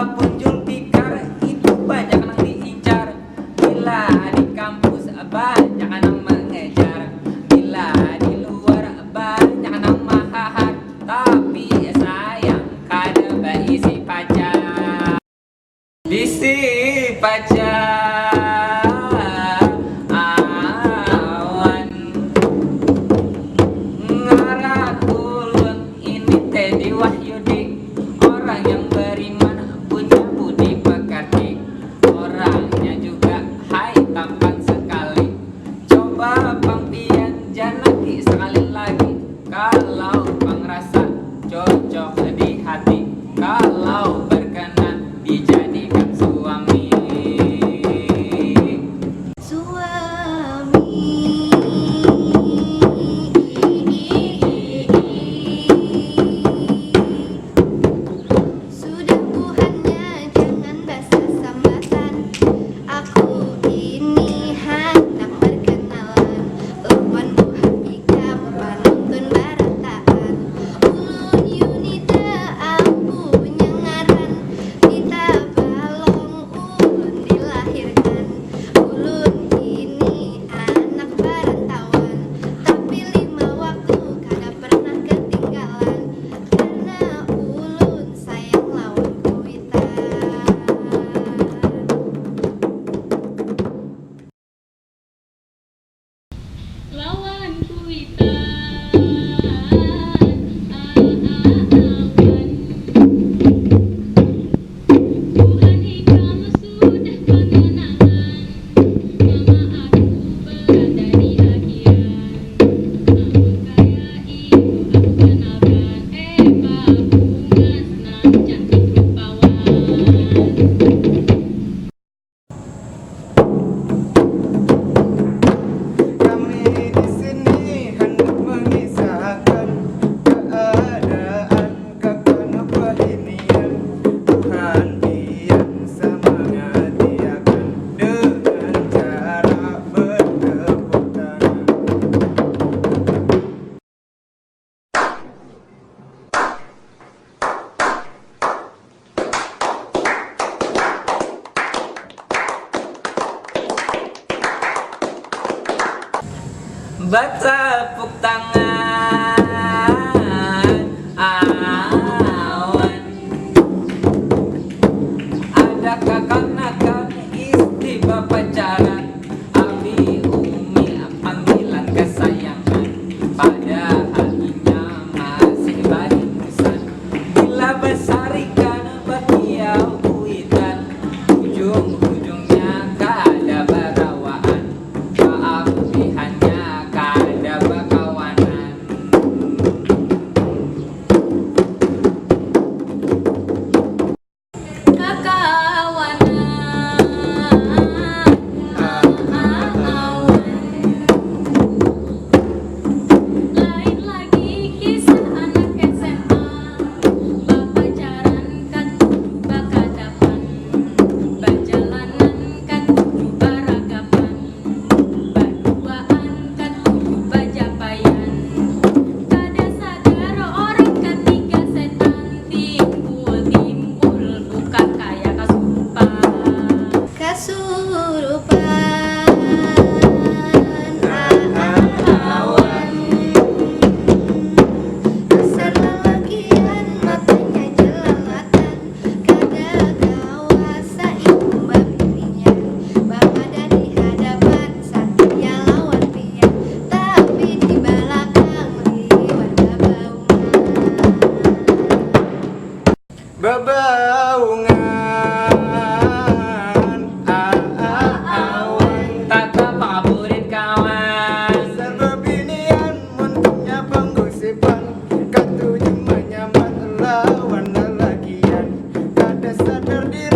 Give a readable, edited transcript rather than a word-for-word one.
Walaupun Julfikar itu banyak yang diincar, bila di kampus banyak yang mengejar, bila di luar banyak yang mahahat, tapi sayang kada berisi pacar. Bisi pacar awan ngarah ulun ini Teddy Wahyudi, orang yang beriman punya budi pekerti, orangnya juga hai tampan sekali. Coba Bang Pian janaki sekali lagi, kalau Bang rasa cocok di hati, kalau berkenan dijadikan suami. Sudah Tuhannya jangan basa sambatan. Aku ini hendak perkenalan. Lawan Tuhan ikam panuntun barataan. Ulun Yunita aku nyengaran. Kita balong ulun dilahirkan. Ulun ini anak perantauan, tapi 5 waktu kada pernah ketinggalan. Karena ulun sayang lawan kuitan. Lawan kuitan Tuhan hikam sudah pengenangan. Mama aku berada di akhiran. Namun kaya ibu aku kenalkan, Eva bunga senang cantik rupawan. Kami di sini hendak mengisahkan keadaan kakak perinian. Tuhan Pian semangati akan dengan cara bertepuk tangan. Bertepuk tangan awan, adakah kanak-kanak istri berpacaran, abi umi panggilan kesayangan, padahal inya masih barisan. Bila besarikan bakiau kuitan, ujung-ujungnya kada berawaan, maaf hanya kada berkawanan. Lain lagi kisah anak SMA, bapacaran kan kudu bakadapan, bajalanan kan kudu baragapan, baduaan kan kudu bajapayan. Kada sadar orang ketiga setan, timbul bukan kaya Kasurupan awan, dasar lelakian matanya jelalatan. Kada kawasa ibu babinian, bapa dari hadapan satya lawan pian, tapi di belakang liwat babaungan. Bebaungan awan, Tata pakaburin kawan, dasar bebinian munculnya penggosipan. Katuju menyamat lawan lelakian, kada sadar diri